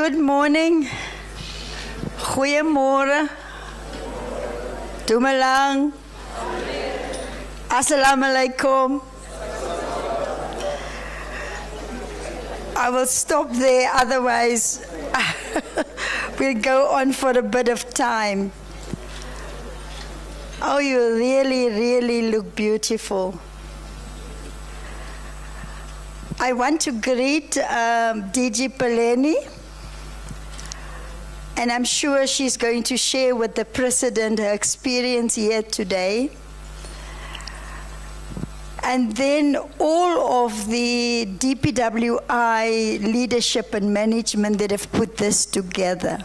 Good morning. Goeiemorgen. Dumelang. Assalamu alaikum. I will stop there, otherwise we'll go on for a bit of time. Oh, you really, really look beautiful. I want to greet Dpwi, and I'm sure she's going to share with the President her experience here today. And then all of the DPWI leadership and management that have put this together.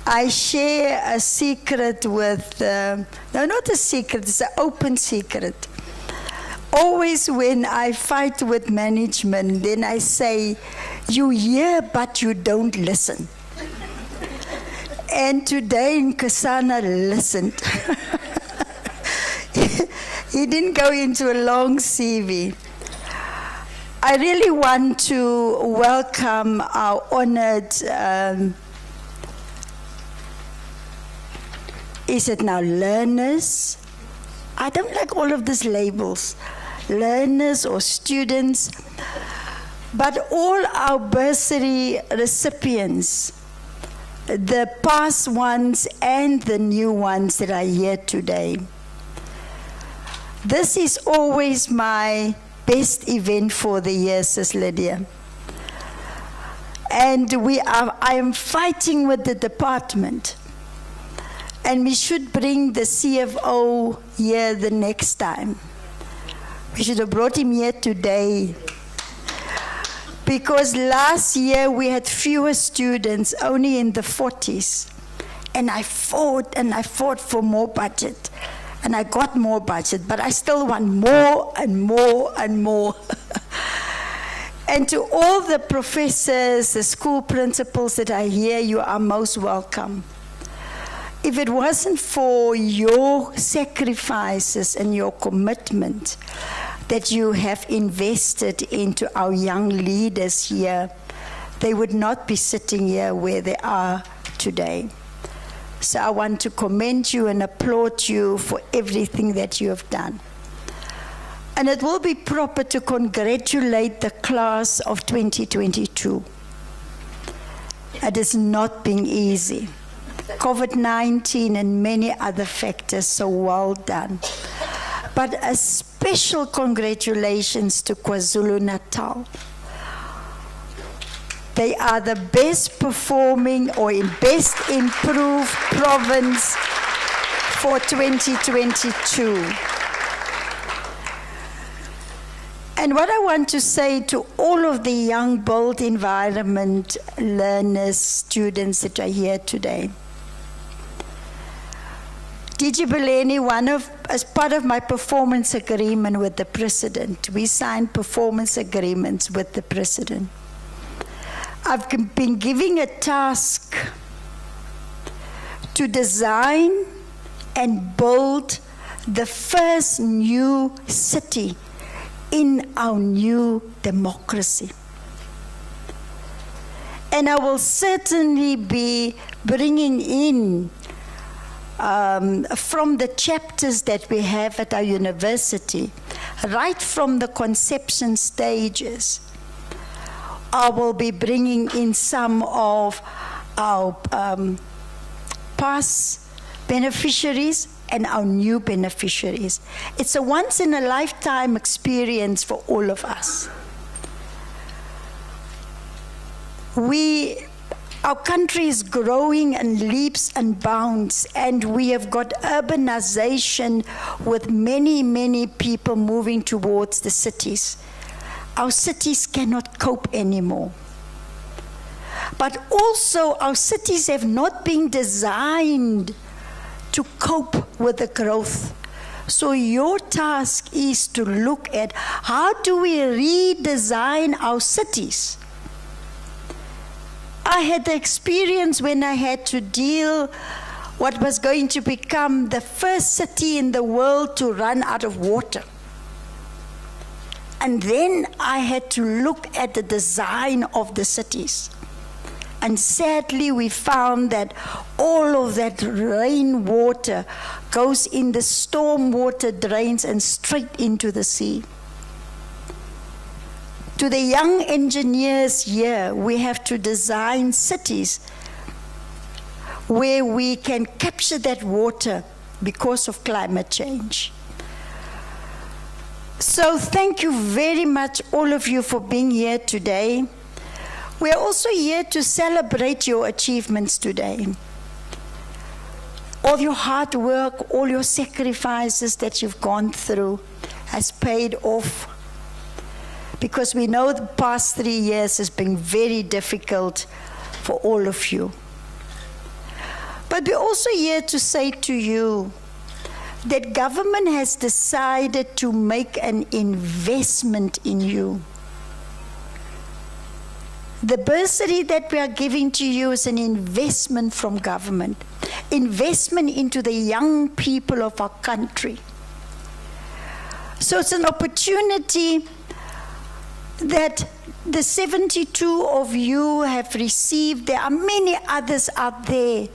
I share a secret with, no, not a secret, it's an open secret. Always when I fight with management, then I say, you hear but you don't listen. And today Nkosana listened. He didn't go into a long CV. I really want to welcome our honored, is it now learners? I don't like all of these labels. Learners or students, but all our bursary recipients, the past ones and the new ones that are here today. This is always my best event for the year, Sis Lydia. And I am fighting with the department. And we should bring the CFO here the next time. We should have brought him here today. Because last year we had fewer students, only in the 40s. And I fought for more budget. And I got more budget, but I still want more and more and more. And to all the professors, the school principals that are here, you are most welcome. If it wasn't for your sacrifices and your commitment that you have invested into our young leaders here, they would not be sitting here where they are today. So I want to commend you and applaud you for everything that you have done. And it will be proper to congratulate the class of 2022. It has not been easy. COVID-19 and many other factors, so well done. But a special congratulations to KwaZulu-Natal. They are the best performing or best improved province for 2022. And what I want to say to all of the young, bold environment learners, students that are here today. Dpwi, as part of my performance agreement with the President, we signed performance agreements with the President. I've been giving a task to design and build the first new city in our new democracy. And I will certainly be bringing in from the chapters that we have at our university, right from the conception stages, I will be bringing in some of our past beneficiaries and our new beneficiaries. It's a once-in-a-lifetime experience for all of us. Our country is growing in leaps and bounds, and we have got urbanization with many, many people moving towards the cities. Our cities cannot cope anymore. But also our cities have not been designed to cope with the growth. So your task is to look at how do we redesign our cities. I had the experience when I had to deal what was going to become the first city in the world to run out of water. And then I had to look at the design of the cities. And sadly, we found that all of that rainwater goes in the stormwater drains and straight into the sea. To the young engineers here, we have to design cities where we can capture that water because of climate change. So thank you very much, all of you, for being here today. We are also here to celebrate your achievements today. All your hard work, all your sacrifices that you've gone through has paid off. Because we know the past 3 years has been very difficult for all of you. But we're also here to say to you that government has decided to make an investment in you. The bursary that we are giving to you is an investment from government, investment into the young people of our country. So it's an opportunity that the 72 of you have received. There are many others out there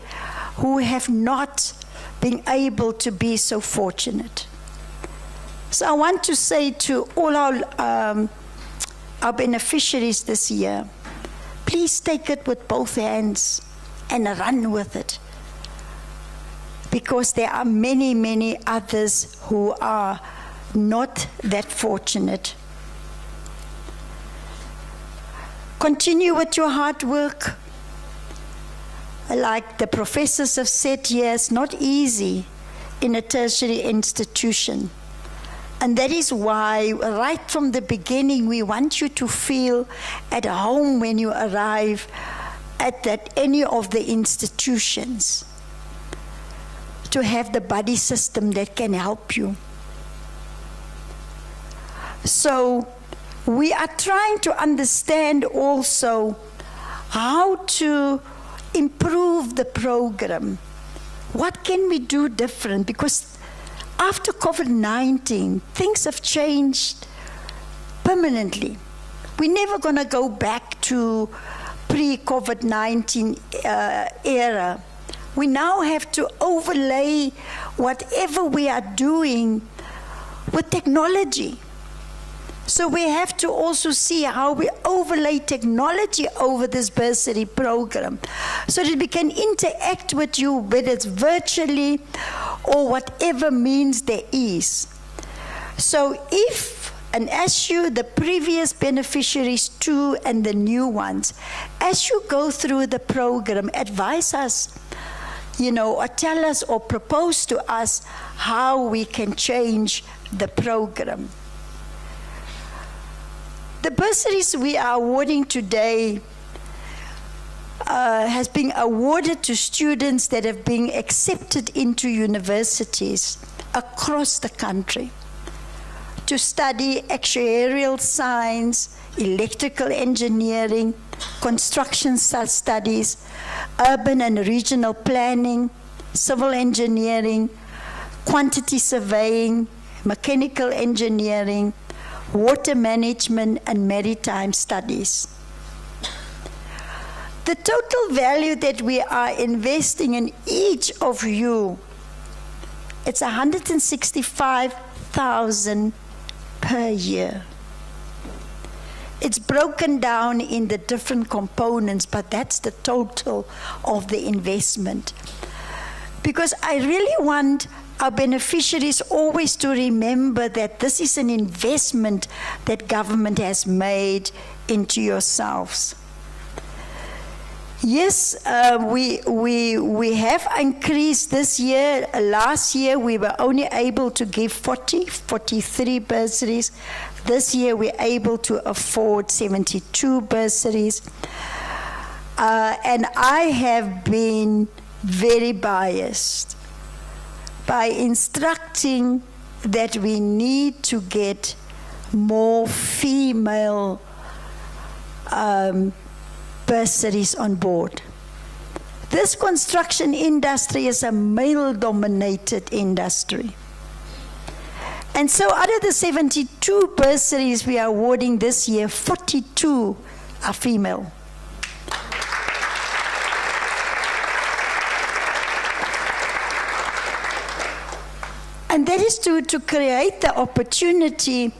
who have not been able to be so fortunate. So I want to say to all our beneficiaries this year, please take it with both hands and run with it. Because there are many, many others who are not that fortunate. Continue with your hard work. Like the professors have said here, it's not easy in a tertiary institution. And that is why, right from the beginning, we want you to feel at home when you arrive at any of the institutions, to have the buddy system that can help you. So we are trying to understand also how to improve the program. What can we do different? Because after COVID-19, things have changed permanently. We're never going to go back to pre-COVID-19 era. We now have to overlay whatever we are doing with technology. So we have to also see how we overlay technology over this bursary program so that we can interact with you, whether it's virtually or whatever means there is. So if, and as you, the previous beneficiaries too, and the new ones, as you go through the program, advise us, or tell us or propose to us how we can change the program. The bursaries we are awarding today has been awarded to students that have been accepted into universities across the country to study actuarial science, electrical engineering, construction studies, urban and regional planning, civil engineering, quantity surveying, mechanical engineering, water management, and maritime studies. The total value that we are investing in each of you, it's 165,000 per year. It's broken down in the different components, but that's the total of the investment. Because I really want our beneficiaries always to remember that this is an investment that government has made into yourselves. Yes, we have increased this year. Last year we were only able to give 43 bursaries. This year we're able to afford 72 bursaries. And I have been very biased by instructing that we need to get more female bursaries on board. This construction industry is a male-dominated industry. And so out of the 72 bursaries we are awarding this year, 42 are female. And that is to create the opportunity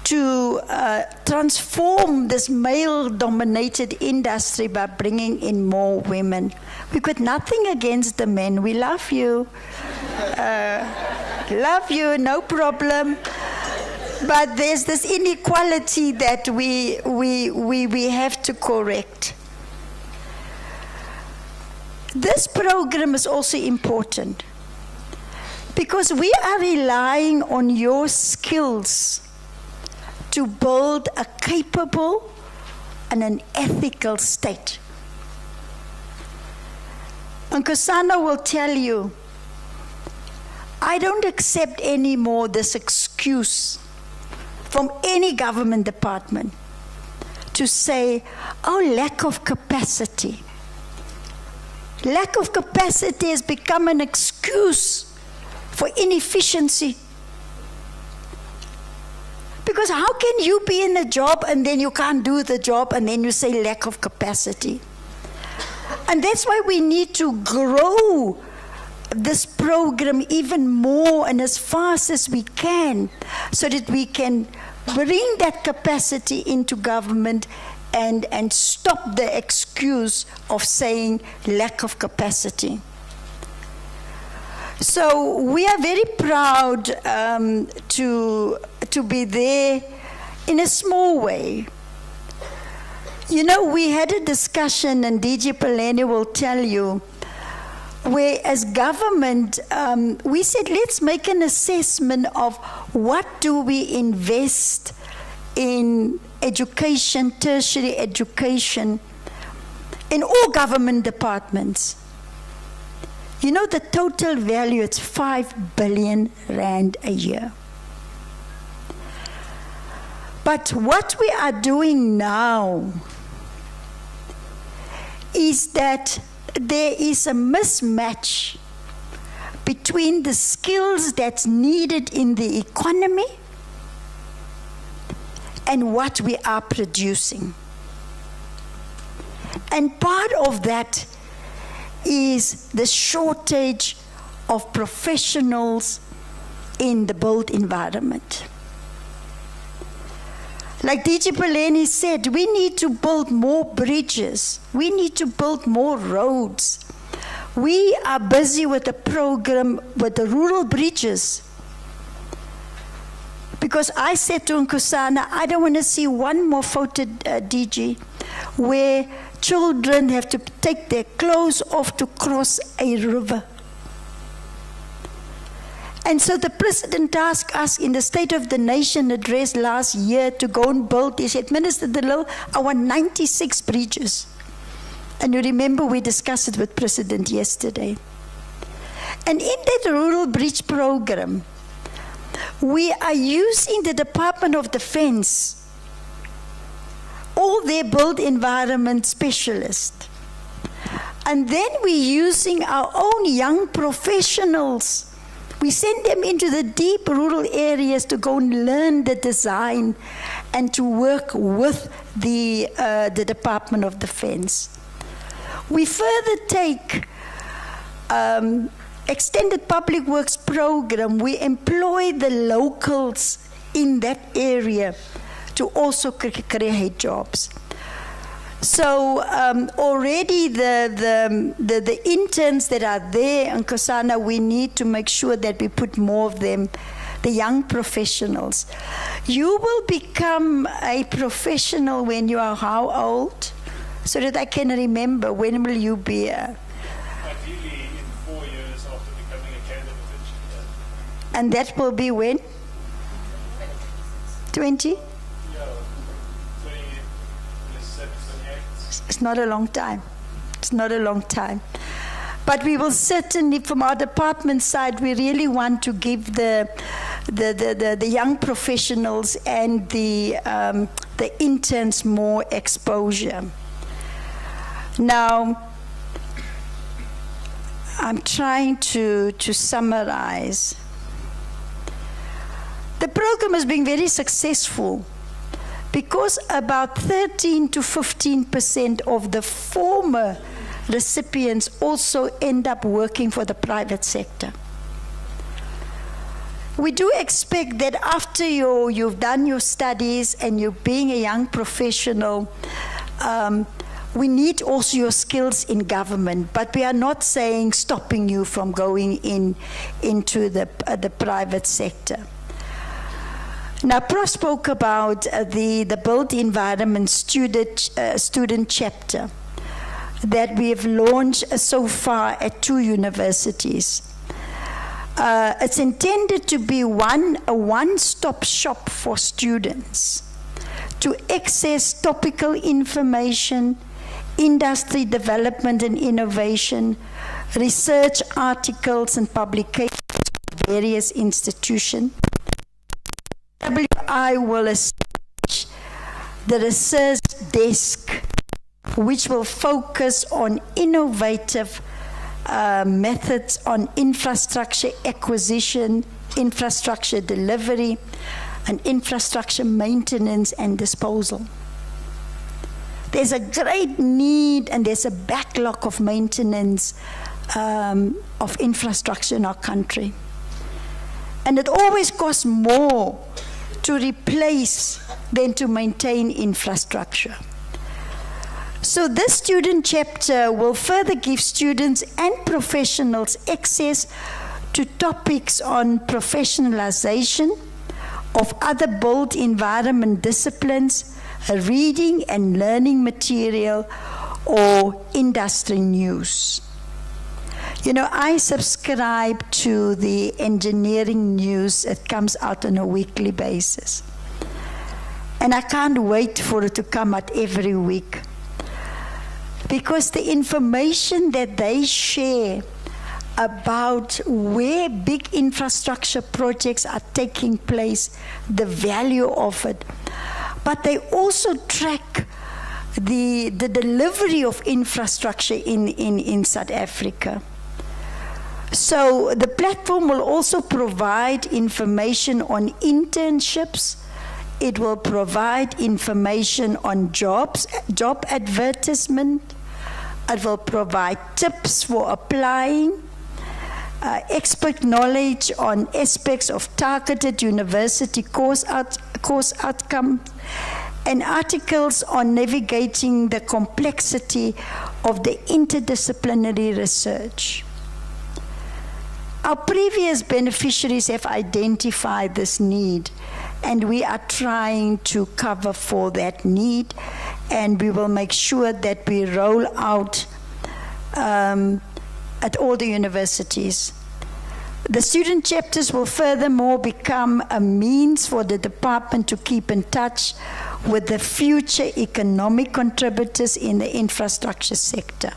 to transform this male-dominated industry by bringing in more women. We've got nothing against the men. We love you. Love you, no problem. But there's this inequality that we have to correct. This program is also important because we are relying on your skills to build a capable and an ethical state. And Kusana will tell you, I don't accept anymore this excuse from any government department to say, oh, lack of capacity. Lack of capacity has become an excuse for inefficiency. Because how can you be in a job and then you can't do the job and then you say lack of capacity? And that's why we need to grow this program even more and as fast as we can so that we can bring that capacity into government and stop the excuse of saying lack of capacity. So we are very proud to be there in a small way. You know, we had a discussion, and Dpwi will tell you, where as government, we said, let's make an assessment of what do we invest in education, tertiary education, in all government departments. You know, the total value, it's 5 billion rand a year. But what we are doing now is that there is a mismatch between the skills that's needed in the economy and what we are producing. And part of that is the shortage of professionals in the built environment. Like Dpwi said, we need to build more bridges. We need to build more roads. We are busy with a program with the rural bridges. Because I said to Nkosana, I don't want to see one more photo, DG, where children have to take their clothes off to cross a river. And so the president asked us in the State of the Nation address last year to go and build. He said, Minister De Lille, I want 96 bridges. And you remember we discussed it with President yesterday. And in that rural bridge program, we are using the Department of Defense, all their built environment specialists. And then we're using our own young professionals. We send them into the deep rural areas to go and learn the design and to work with the Department of Defense. We further take extended public works program. We employ the locals in that area to also create jobs. So already the interns that are there in Nkosana, we need to make sure that we put more of them, the young professionals. You will become a professional when you are how old? So that I can remember, when will you be a... Ideally in 4 years after becoming a candidate. And that will be when? 20? It's not a long time. It's not a long time. But we will certainly, from our department side, we really want to give the young professionals and the interns more exposure. Now, I'm trying to summarize. The program has been very successful, because about 13 to 15% of the former recipients also end up working for the private sector. We do expect that after you've done your studies and you're being a young professional, we need also your skills in government, but we are not saying stopping you from going into the private sector. Now, Pro spoke about the built environment student chapter that we have launched so far at 2 universities. It's intended to be a one-stop shop for students to access topical information, industry development and innovation, research articles and publications from various institutions. Dpwi will establish the research desk, which will focus on innovative methods on infrastructure acquisition, infrastructure delivery, and infrastructure maintenance and disposal. There's a great need and there's a backlog of maintenance of infrastructure in our country. And it always costs more to replace than to maintain infrastructure. So this student chapter will further give students and professionals access to topics on professionalization of other built environment disciplines, reading and learning material, or industry news. You know, I subscribe to the engineering news that comes out on a weekly basis. And I can't wait for it to come out every week, because the information that they share about where big infrastructure projects are taking place, the value of it, but they also track the delivery of infrastructure in South Africa. So the platform will also provide information on internships. It will provide information on job advertisement. It will provide tips for applying, expert knowledge on aspects of targeted university course outcomes, and articles on navigating the complexity of the interdisciplinary research. Our previous beneficiaries have identified this need, and we are trying to cover for that need, and we will make sure that we roll out at all the universities. The student chapters will furthermore become a means for the department to keep in touch with the future economic contributors in the infrastructure sector.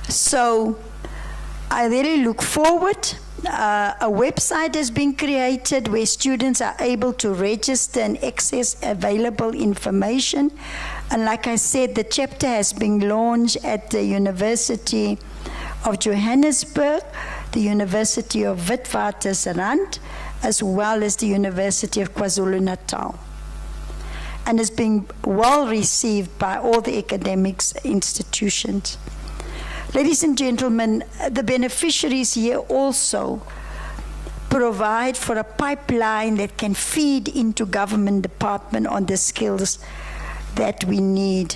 So I really look forward. A website has been created where students are able to register and access available information. And like I said, the chapter has been launched at the University of Johannesburg, the University of Witwatersrand, as well as the University of KwaZulu-Natal. And it's been well received by all the academic institutions. Ladies and gentlemen, the beneficiaries here also provide for a pipeline that can feed into government department on the skills that we need.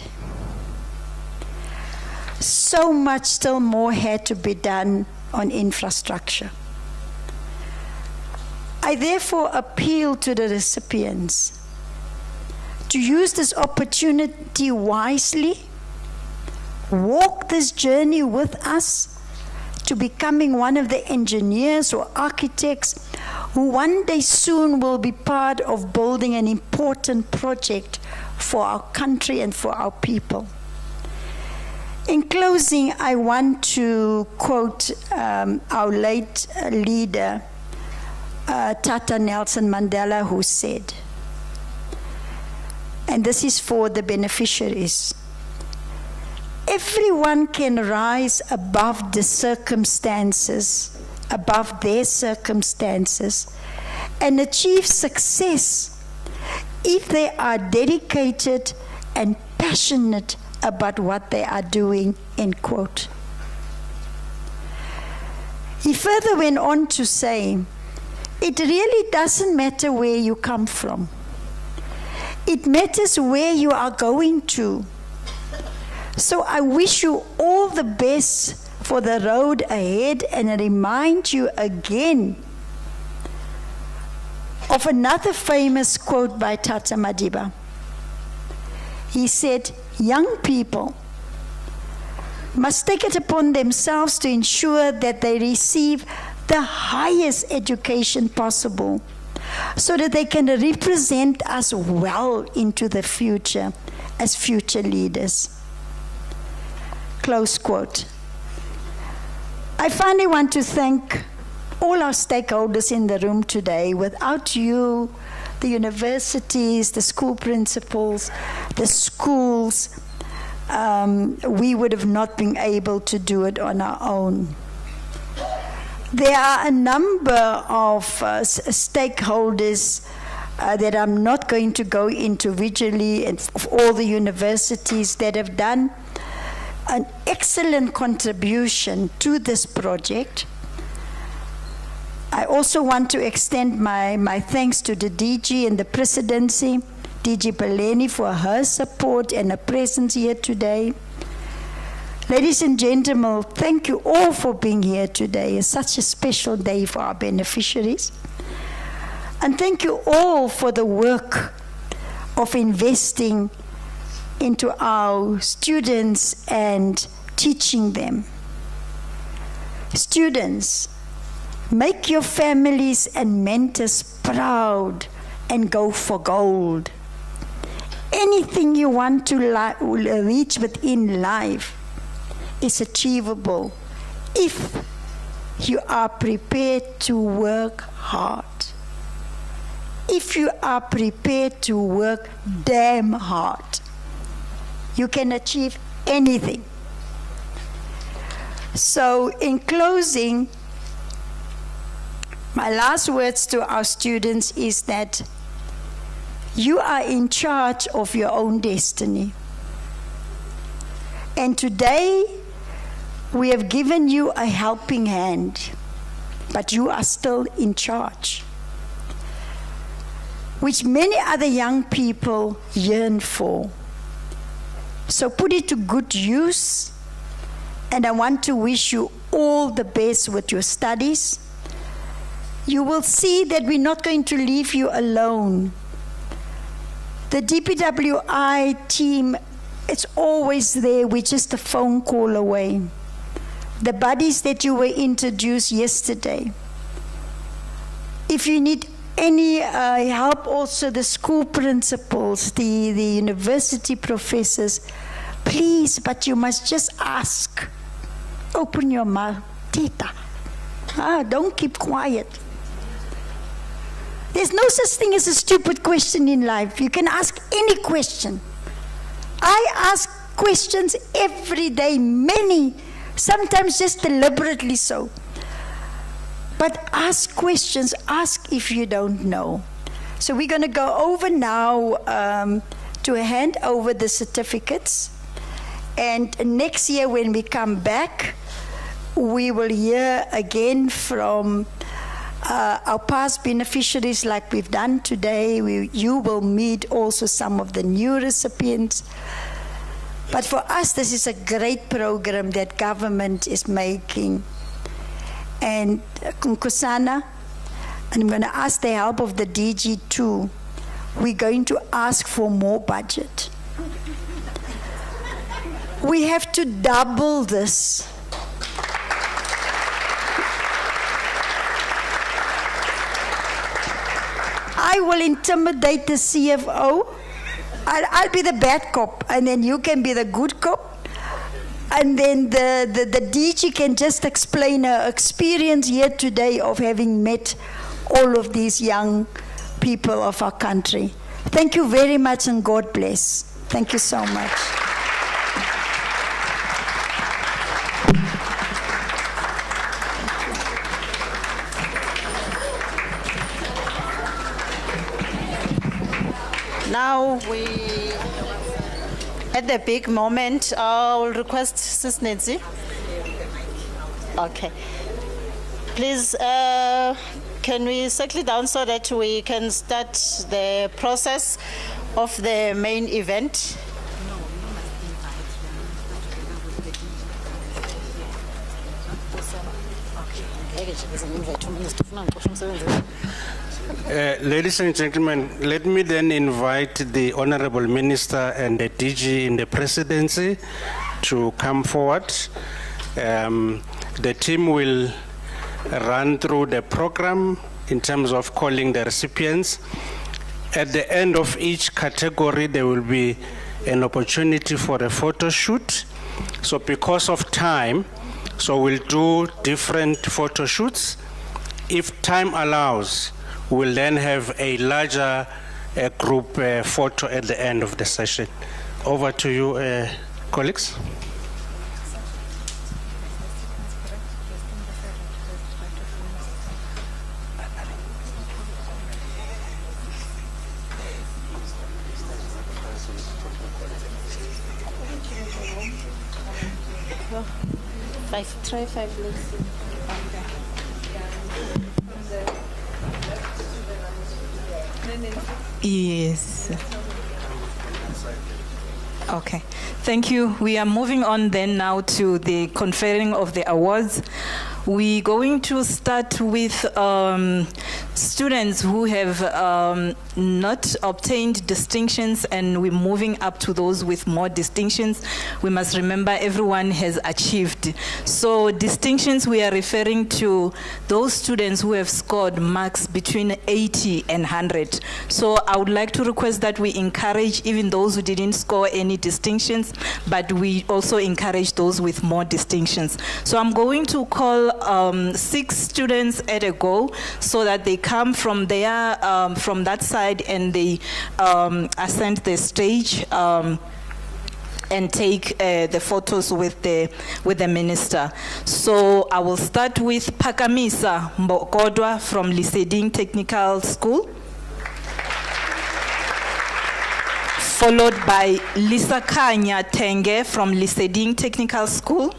So much still more had to be done on infrastructure. I therefore appeal to the recipients to use this opportunity wisely, walk this journey with us to becoming one of the engineers or architects who one day soon will be part of building an important project for our country and for our people. In closing, I want to quote our late leader, Tata Nelson Mandela, who said, and this is for the beneficiaries, everyone can rise above the circumstances, above their circumstances, and achieve success if they are dedicated and passionate about what they are doing, end quote. He further went on to say, It really doesn't matter where you come from. It matters where you are going to. So I wish you all the best for the road ahead, and I remind you again of another famous quote by Tata Madiba. He said, young people must take it upon themselves to ensure that they receive the highest education possible so that they can represent us well into the future as future leaders. Close quote. I finally want to thank all our stakeholders in the room today. Without you, the universities, the school principals, the schools, we would have not been able to do it on our own. There are a number of stakeholders that I'm not going to go individually, and of all the universities that have done an excellent contribution to this project. I also want to extend my thanks to the DG and the presidency, DG Peleni, for her support and her presence here today. Ladies and gentlemen, thank you all for being here today. It's such a special day for our beneficiaries. And thank you all for the work of investing into our students and teaching them. Students, make your families and mentors proud and go for gold. Anything you want to reach within life is achievable if you are prepared to work hard. If you are prepared to work damn hard, you can achieve anything. So in closing, my last words to our students is that you are in charge of your own destiny. And today, we have given you a helping hand, but you are still in charge, which many other young people yearn for. So put it to good use, and I want to wish you all the best with your studies. You will see that we're not going to leave you alone. The DPWI team, it's always there. We're just a phone call away. The buddies that you were introduced yesterday. If you need any help, also the school principals, the university professors, please, but you must just ask. Open your mouth. Tita. Don't keep quiet. There's no such thing as a stupid question in life. You can ask any question. I ask questions every day, many, sometimes just deliberately so. But ask questions, ask if you don't know. So we're going to go over now to hand over the certificates. And next year when we come back, we will hear again from our past beneficiaries like we've done today. You will meet also some of the new recipients. But for us, this is a great program that government is making. And Kunkosana, and I'm going to ask the help of the DG too, we're going to ask for more budget. We have to double this. I will intimidate the CFO. I'll be the bad cop, and then you can be the good cop. And then the DG can just explain her experience here today of having met all of these young people of our country. Thank you very much, and God bless. Thank you so much. Now we, at the big moment, I'll request Sis Nancy. Okay. Please, can can we settle down so that we can start the process of the main event? Ladies and gentlemen, let me then invite the Honorable Minister and the DG in the presidency to come forward. The team will run through the program in terms of calling the recipients. At the end of each category, there will be an opportunity for a photo shoot. So because of time, so we'll do different photo shoots. If time allows, we'll then have a larger group photo at the end of the session. Over to you, colleagues. Try five, let's see. Yes. Okay. Thank you. We are moving on then now to the conferring of the awards. We're going to start with students who have not obtained distinctions, and we're moving up to those with more distinctions. We must remember everyone has achieved. So distinctions, we are referring to those students who have scored marks between 80 and 100. So I would like to request that we encourage even those who didn't score any distinctions, but we also encourage those with more distinctions. So I'm going to call 6 students at a go so that they come from there, from that side, and they ascend the stage and take the photos with the minister. So I will start with Pakamisa Mbokodwa from Liseding Technical School, followed by Lisa Kanya Tenge from Liseding Technical School,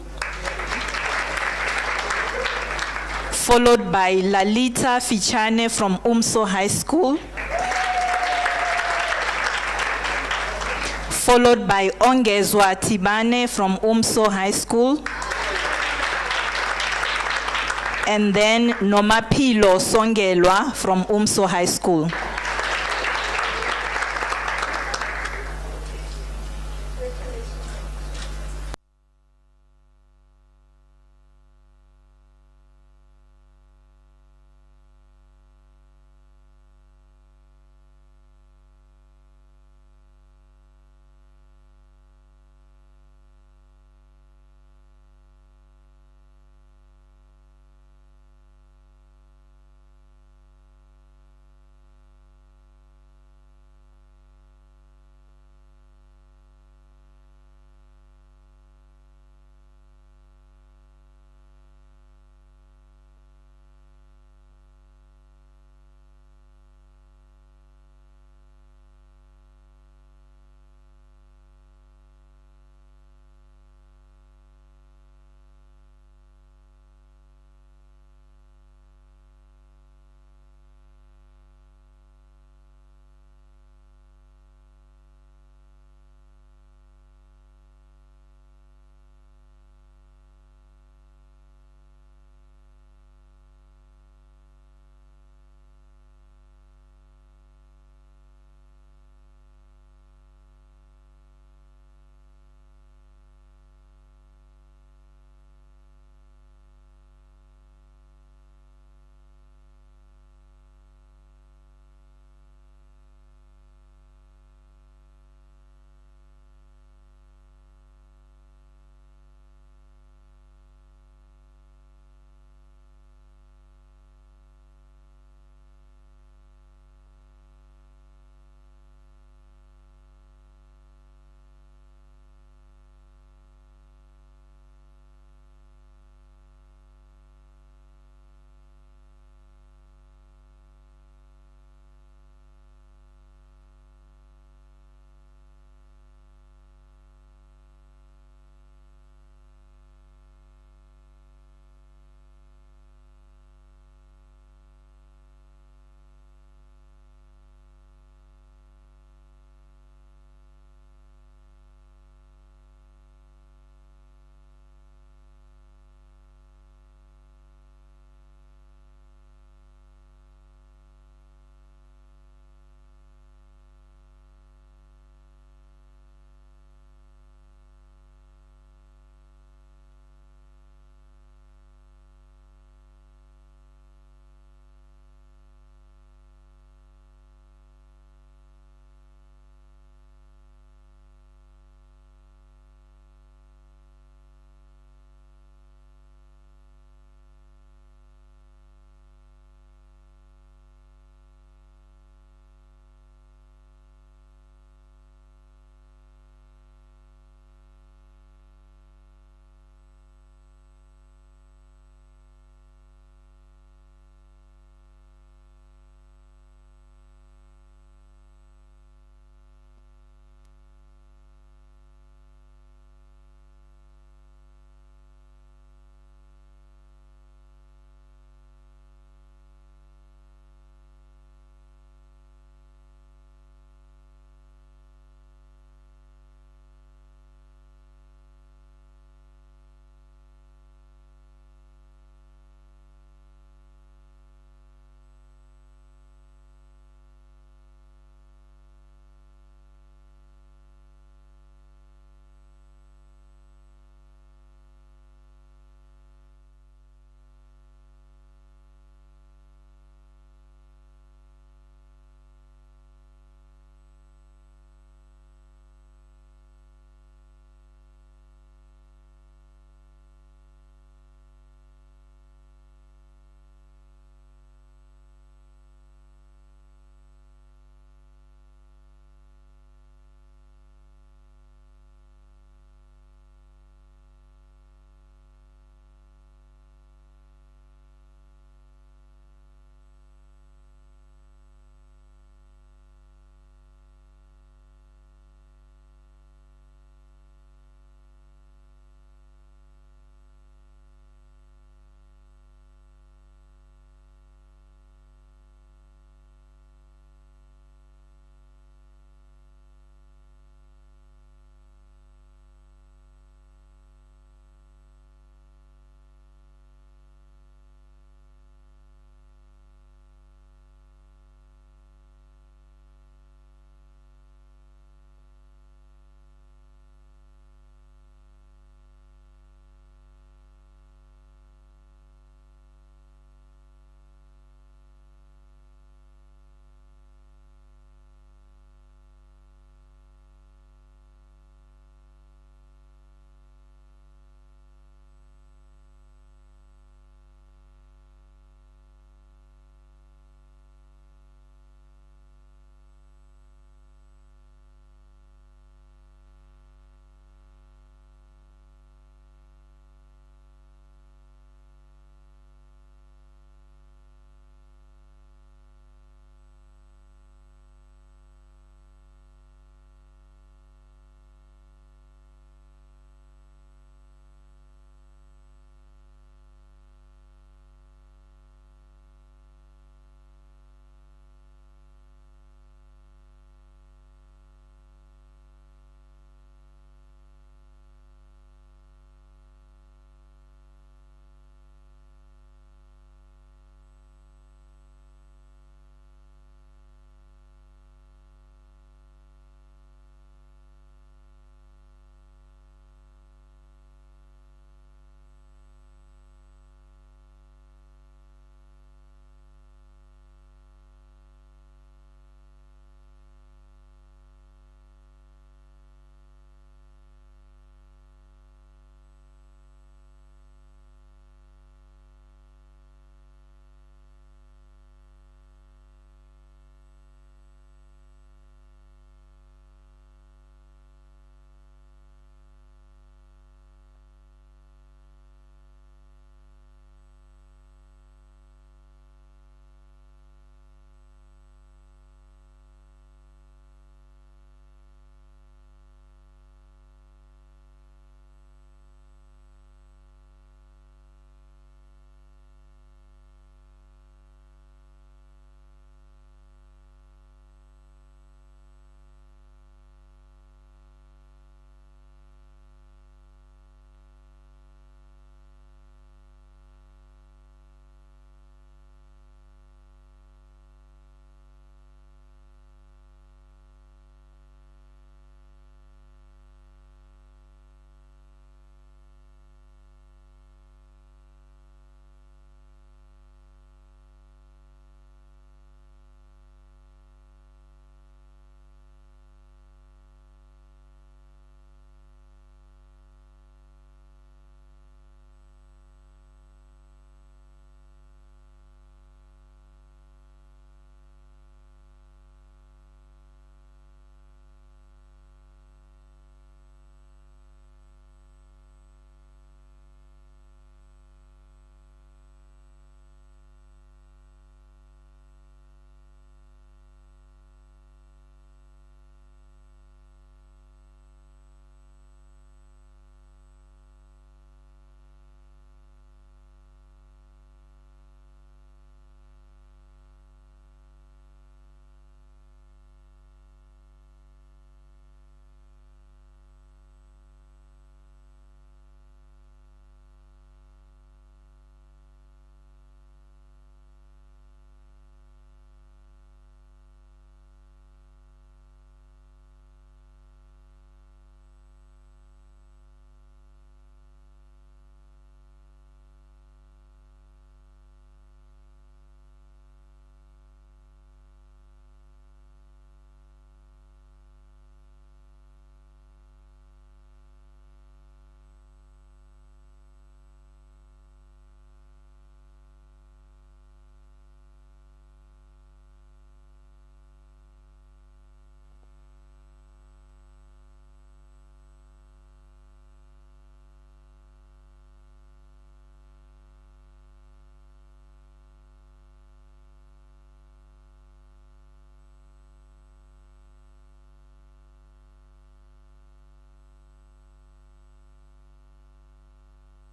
followed by Lalita Fichane from Umso High School, followed by Ongezwa Tibane from Umso High School, and then Nomapilo Songelwa from Umso High School.